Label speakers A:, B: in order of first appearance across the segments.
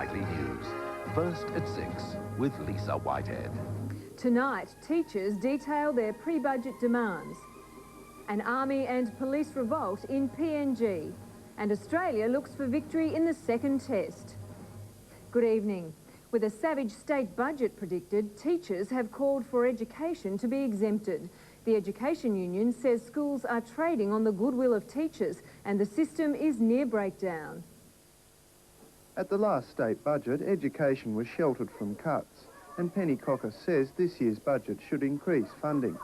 A: Nightly News. First at 6 with Lisa Whitehead.
B: Tonight, teachers detail their pre-budget demands. An army and police revolt in PNG. And Australia looks for victory in the second test. Good evening. With a savage state budget predicted, teachers have called for education to be exempted. The Education Union says schools are trading on the goodwill of teachers and the system is near breakdown.
C: At the last state budget, education was sheltered from cuts, and Penny Cocker says this year's budget should increase funding.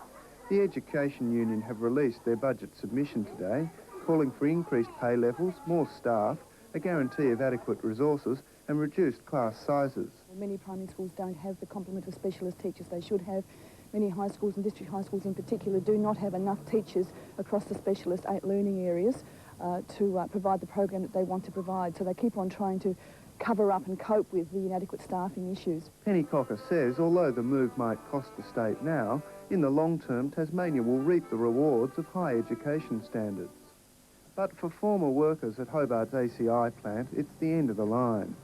C: The Education Union have released their budget submission today, calling for increased pay levels, more staff, a guarantee of adequate resources and reduced class sizes.
D: Many primary schools don't have the complement of specialist teachers they should have. Many high schools and district high schools in particular do not have enough teachers across the specialist 8 learning areas to provide the program that they want to provide. So they keep on trying to cover up and cope with the inadequate staffing issues.
C: Penny Cocker says although the move might cost the state now, in the long term Tasmania will reap the rewards of high education standards. But for former workers at Hobart's ACI plant, it's the end of the line.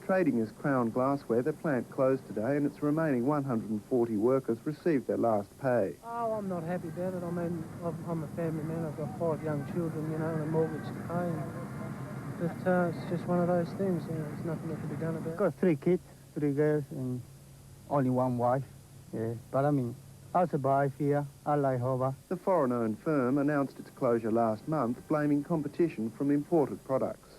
C: Trading as Crown Glassware, the plant closed today and its remaining 140 workers received their last pay.
E: Oh, I'm not happy about it. I mean, I'm a family man. I've got 5 young children, you know, and a mortgage to pay. But it's just one of those things, you know, there's nothing that can be done about it.
F: I've got 3 kids, 3 girls, and only 1 wife. Yeah, but I mean, I survive here. I like Hobart.
C: The foreign-owned firm announced its closure last month, blaming competition from imported products.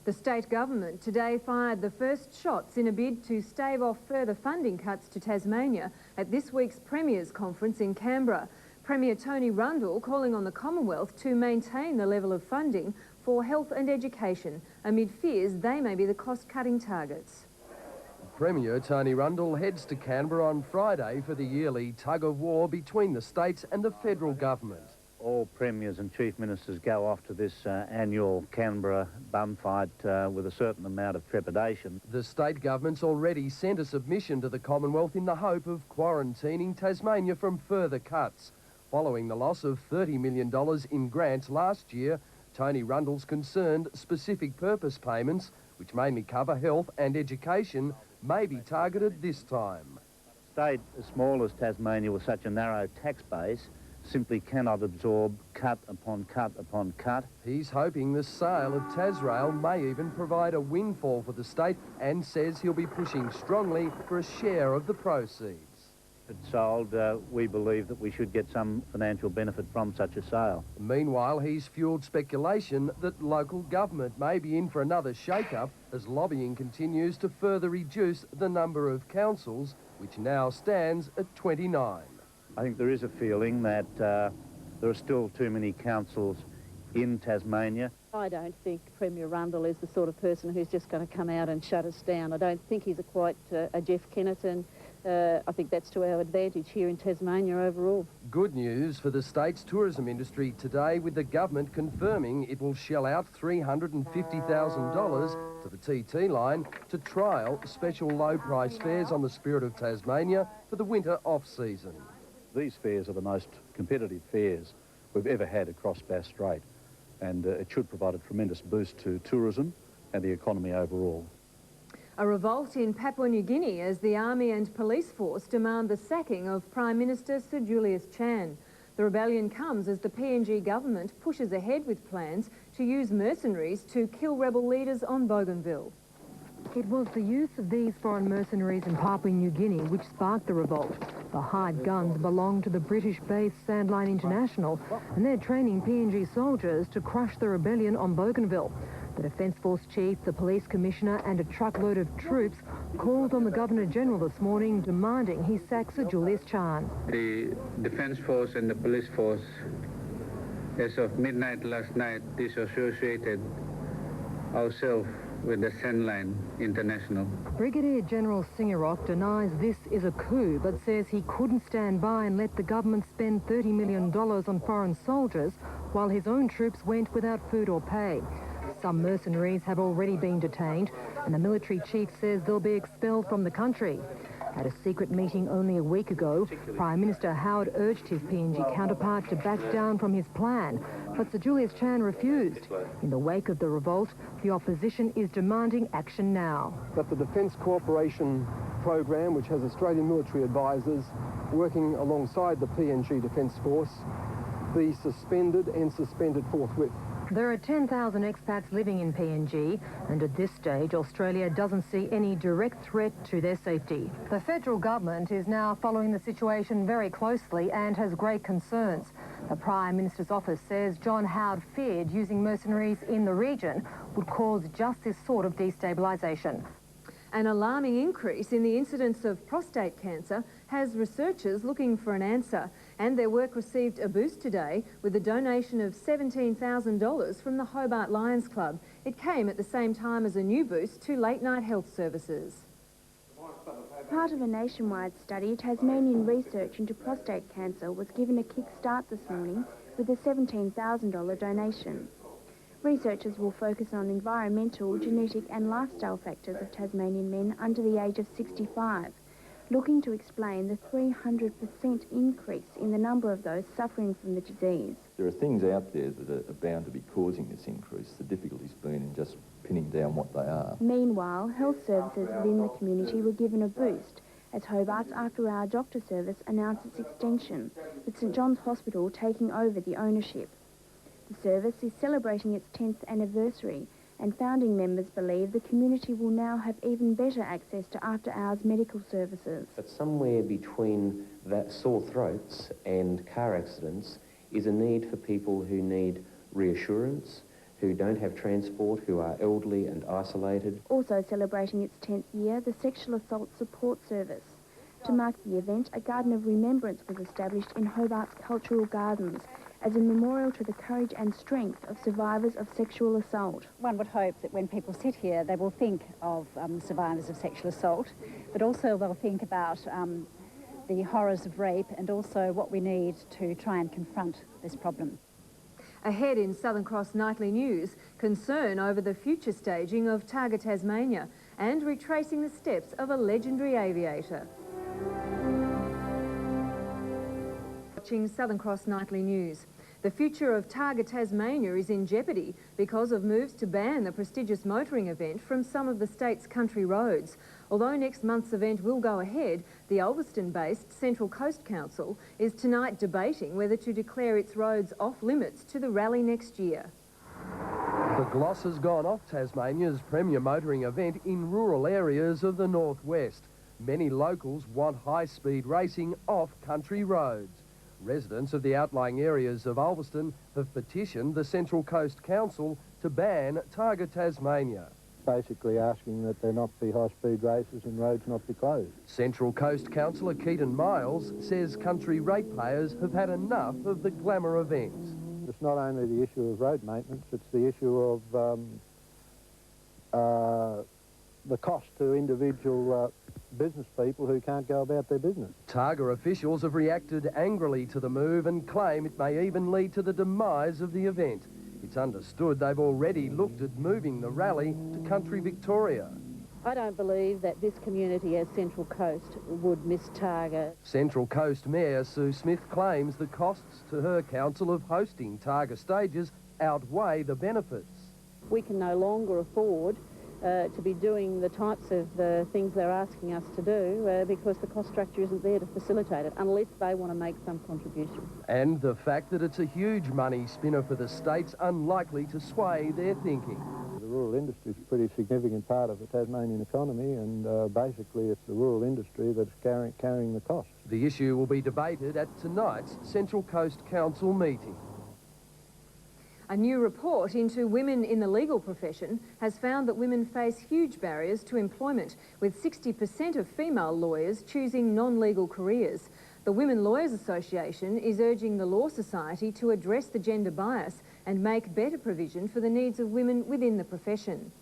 B: The state government today fired the first shots in a bid to stave off further funding cuts to Tasmania at this week's Premier's Conference in Canberra. Premier Tony Rundle calling on the Commonwealth to maintain the level of funding for health and education amid fears they may be the cost-cutting targets.
G: Premier Tony Rundle heads to Canberra on Friday for the yearly tug-of-war between the states and the federal government.
H: All premiers and chief ministers go off to this annual Canberra bum fight with a certain amount of trepidation.
G: The state government's already sent a submission to the Commonwealth in the hope of quarantining Tasmania from further cuts. Following the loss of $30 million in grants last year, Tony Rundle's concerned specific purpose payments, which mainly cover health and education, may be targeted this time.
H: A state as small as Tasmania with such a narrow tax base simply cannot absorb cut upon cut upon cut.
G: He's hoping the sale of Tasrail may even provide a windfall for the state and says he'll be pushing strongly for a share of the proceeds.
H: If it's sold, we believe that we should get some financial benefit from such a sale.
G: Meanwhile, he's fuelled speculation that local government may be in for another shake-up as lobbying continues to further reduce the number of councils, which now stands at 29.
H: I think there is a feeling that there are still too many councils in Tasmania.
I: I don't think Premier Rundle is the sort of person who's just going to come out and shut us down. I don't think he's quite a Jeff Kennett, and I think that's to our advantage here in Tasmania overall.
G: Good news for the state's tourism industry today, with the government confirming it will shell out $350,000 to the TT line to trial special low-price fares on the Spirit of Tasmania for the winter off-season.
J: These fares are the most competitive fares we've ever had across Bass Strait, and it should provide a tremendous boost to tourism and the economy overall.
B: A revolt in Papua New Guinea as the army and police force demand the sacking of Prime Minister Sir Julius Chan. The rebellion comes as the PNG government pushes ahead with plans to use mercenaries to kill rebel leaders on Bougainville.
K: It was the use of these foreign mercenaries in Papua New Guinea which sparked the revolt. The hired guns belong to the British-based Sandline International, and they're training PNG soldiers to crush the rebellion on Bougainville. The Defence Force Chief, the Police Commissioner and a truckload of troops called on the Governor-General this morning demanding he sack Sir Julius Chan.
L: The Defence Force and the Police Force, as of midnight last night, disassociated ourselves with the Sandline International.
K: Brigadier General Singarok denies this is a coup, but says he couldn't stand by and let the government spend $30 million on foreign soldiers while his own troops went without food or pay. Some mercenaries have already been detained, and the military chief says they'll be expelled from the country. At a secret meeting only a week ago, Prime Minister Howard urged his PNG counterpart to back down from his plan, but Sir Julius Chan refused. In the wake of the revolt, the opposition is demanding action now.
G: That the Defence Cooperation Program, which has Australian military advisors working alongside the PNG Defence Force, be suspended and suspended forthwith.
K: There are 10,000 expats living in PNG, and at this stage, Australia doesn't see any direct threat to their safety. The federal government is now following the situation very closely and has great concerns. The Prime Minister's office says John Howard feared using mercenaries in the region would cause just this sort of destabilisation.
B: An alarming increase in the incidence of prostate cancer has researchers looking for an answer, and their work received a boost today with a donation of $17,000 from the Hobart Lions Club. It came at the same time as a new boost to late-night health services.
M: Part of a nationwide study, Tasmanian research into prostate cancer was given a kick-start this morning with a $17,000 donation. Researchers will focus on environmental, genetic and lifestyle factors of Tasmanian men under the age of 65, looking to explain the 300% increase in the number of those suffering from the disease.
N: There are things out there that are bound to be causing this increase. The difficulty's been in just pinning down what they are.
M: Meanwhile, health services within the community were given a boost as Hobart's after-hour doctor service announced its extension, with St John's Hospital taking over the ownership. The service is celebrating its 10th anniversary, and founding members believe the community will now have even better access to after-hours medical services.
O: But somewhere between that sore throats and car accidents is a need for people who need reassurance, who don't have transport, who are elderly and isolated.
M: Also celebrating its 10th year, the Sexual Assault Support Service. To mark the event, a garden of remembrance was established in Hobart's Cultural Gardens as a memorial to the courage and strength of survivors of sexual assault.
P: One would hope that when people sit here, they will think of survivors of sexual assault, but also they'll think about the horrors of rape and also what we need to try and confront this problem.
B: Ahead in Southern Cross Nightly News, concern over the future staging of Targa Tasmania and retracing the steps of a legendary aviator. Watching Southern Cross Nightly News. The future of Targa Tasmania is in jeopardy because of moves to ban the prestigious motoring event from some of the state's country roads. Although next month's event will go ahead, the Ulverston-based Central Coast Council is tonight debating whether to declare its roads off-limits to the rally next year.
G: The gloss has gone off Tasmania's premier motoring event in rural areas of the northwest. Many locals want high-speed racing off country roads. Residents of the outlying areas of Ulverston have petitioned the Central Coast Council to ban Targa Tasmania.
Q: Basically asking that there not be high-speed races and roads not be closed.
G: Central Coast Councillor Keaton Miles says country ratepayers have had enough of the glamour events.
Q: It's not only the issue of road maintenance, it's the issue of the cost to individual business people who can't go about their business.
G: Targa officials have reacted angrily to the move and claim it may even lead to the demise of the event. It's understood they've already looked at moving the rally to country Victoria.
I: I don't believe that this community as Central Coast would miss Targa.
G: Central Coast Mayor Sue Smith claims the costs to her council of hosting Targa stages outweigh the benefits.
I: We can no longer afford to be doing the types of things they're asking us to do because the cost structure isn't there to facilitate it, unless they want to make some contribution.
G: And the fact that it's a huge money spinner for the state's unlikely to sway their thinking.
Q: The rural industry is a pretty significant part of the Tasmanian economy, and basically it's the rural industry that's carrying the cost.
G: The issue will be debated at tonight's Central Coast Council meeting.
B: A new report into women in the legal profession has found that women face huge barriers to employment, with 60% of female lawyers choosing non-legal careers. The Women Lawyers Association is urging the Law Society to address the gender bias and make better provision for the needs of women within the profession.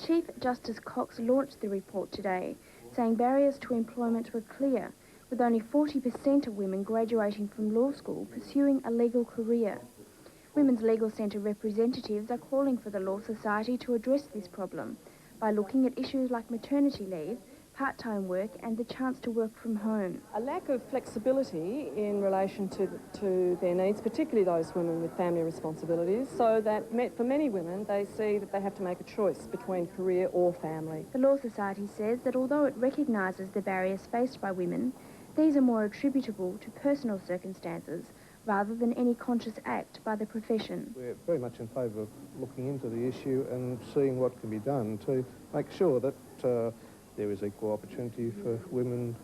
M: Chief Justice Cox launched the report today, saying barriers to employment were clear, with only 40% of women graduating from law school pursuing a legal career. Women's Legal Centre representatives are calling for the Law Society to address this problem by looking at issues like maternity leave, part-time work and the chance to work from home.
D: A lack of flexibility in relation to their needs, particularly those women with family responsibilities, so that for many women they see that they have to make a choice between career or family.
M: The Law Society says that although it recognises the barriers faced by women, these are more attributable to personal circumstances rather than any conscious act by the profession.
Q: We're very much in favour of looking into the issue and seeing what can be done to make sure that there is equal opportunity for women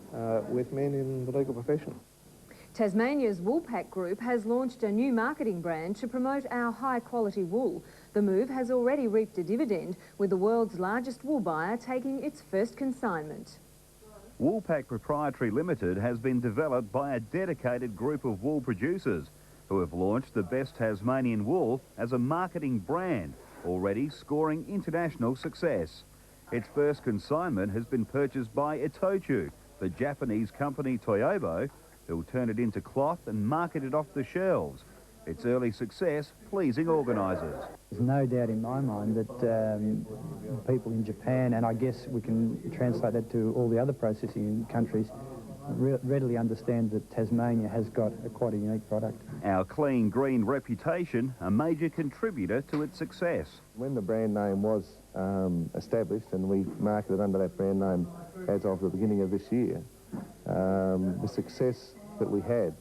Q: with men in the legal profession.
B: Tasmania's Woolpack Group has launched a new marketing brand to promote our high-quality wool. The move has already reaped a dividend, with the world's largest wool buyer taking its first consignment.
R: Woolpack Proprietary Limited has been developed by a dedicated group of wool producers who have launched the best Tasmanian wool as a marketing brand, already scoring international success. Its first consignment has been purchased by Itochu, the Japanese company Toyobo, who'll turn it into cloth and market it off the shelves. Its early success pleasing organisers.
S: There's no doubt in my mind that people in Japan, and I guess we can translate that to all the other processing countries, readily understand that Tasmania has got quite a unique product.
R: Our clean green reputation, a major contributor to its success.
Q: When the brand name was established and we marketed under that brand name as of the beginning of this year, the success that we had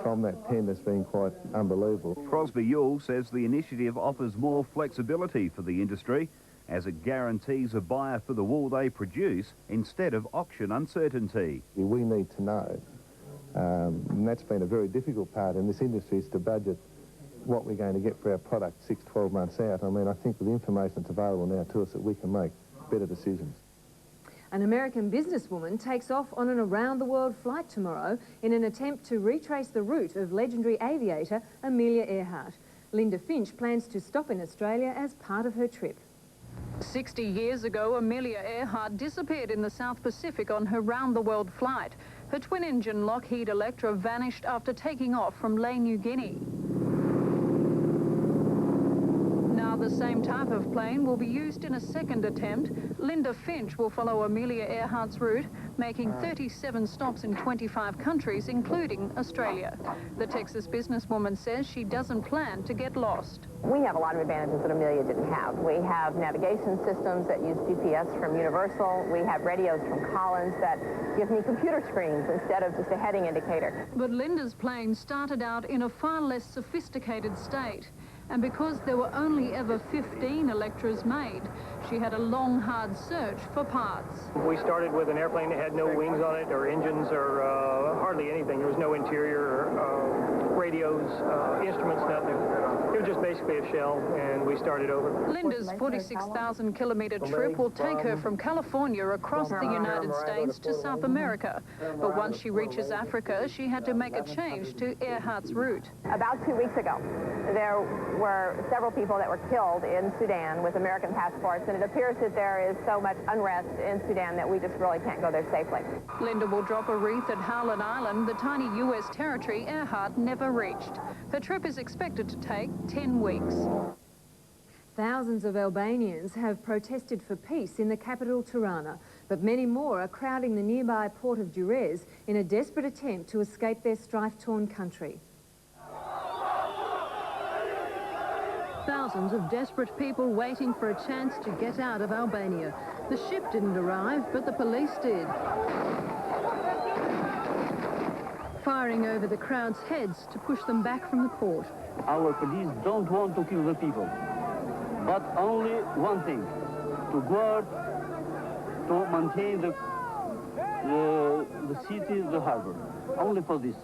Q: from that pen has been quite unbelievable.
R: Crosby Yule says the initiative offers more flexibility for the industry as it guarantees a buyer for the wool they produce instead of auction uncertainty.
Q: We need to know, and that's been a very difficult part in this industry, is to budget what we're going to get for our product 6-12 months out. I mean, I think with the information that's available now to us that we can make better decisions.
B: An American businesswoman takes off on an around-the-world flight tomorrow in an attempt to retrace the route of legendary aviator Amelia Earhart. Linda Finch plans to stop in Australia as part of her trip.
T: 60 years ago, Amelia Earhart disappeared in the South Pacific on her round-the-world flight. Her twin-engine Lockheed Electra vanished after taking off from Lae, New Guinea. Now the same type of plane will be used in a second attempt. Linda Finch will follow Amelia Earhart's route, making 37 stops in 25 countries, including Australia. The Texas businesswoman says she doesn't plan to get lost.
U: We have a lot of advantages that Amelia didn't have. We have navigation systems that use GPS from Universal. We have radios from Collins that give me computer screens instead of just a heading indicator.
T: But Linda's plane started out in a far less sophisticated state. And because there were only ever 15 Electras made, she had a long, hard search for parts.
V: We started with an airplane that had no wings on it, or engines, or hardly anything. There was no interior, radios, instruments, nothing. It was just basically a shell, and we started over.
T: Linda's 46,000-kilometre trip will take her from California across the United States to South America. But once she reaches Africa, she had to make a change to Earhart's route.
U: About 2 weeks ago, there were several people that were killed in Sudan with American passports, and it appears that there is so much unrest in Sudan that we just really can't go there safely.
T: Linda will drop a wreath at Howland Island, the tiny U.S. territory Earhart never reached. Her trip is expected to take 10 weeks.
B: Thousands of Albanians have protested for peace in the capital Tirana, but many more are crowding the nearby port of Durrës in a desperate attempt to escape their strife-torn country.
K: Thousands of desperate people waiting for a chance to get out of Albania. The ship didn't arrive, but the police did. Firing over the crowd's heads to push them back from the port.
W: Our police don't want to kill the people, but only one thing, to guard, to maintain the city, the harbor. Only for this.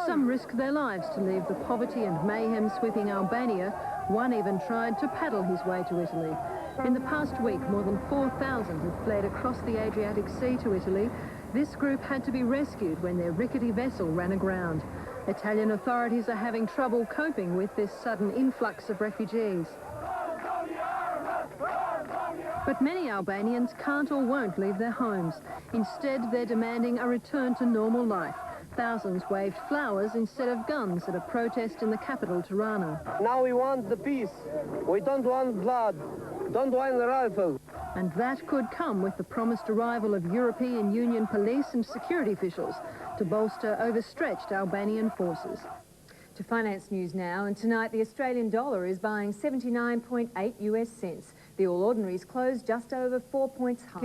K: Some risked their lives to leave the poverty and mayhem sweeping Albania. One even tried to paddle his way to Italy. In the past week, more than 4,000 had fled across the Adriatic Sea to Italy. This group had to be rescued when their rickety vessel ran aground. Italian authorities are having trouble coping with this sudden influx of refugees. But many Albanians can't or won't leave their homes. Instead, they're demanding a return to normal life. Thousands waved flowers instead of guns at a protest in the capital, Tirana.
W: Now we want the peace. We don't want blood. Don't want the rifle.
A: And that could come with the promised arrival of European Union police and security officials to bolster overstretched Albanian forces.
B: To finance news now, and tonight the Australian dollar is buying 79.8 US cents. The All Ordinaries closed just over 4 points higher.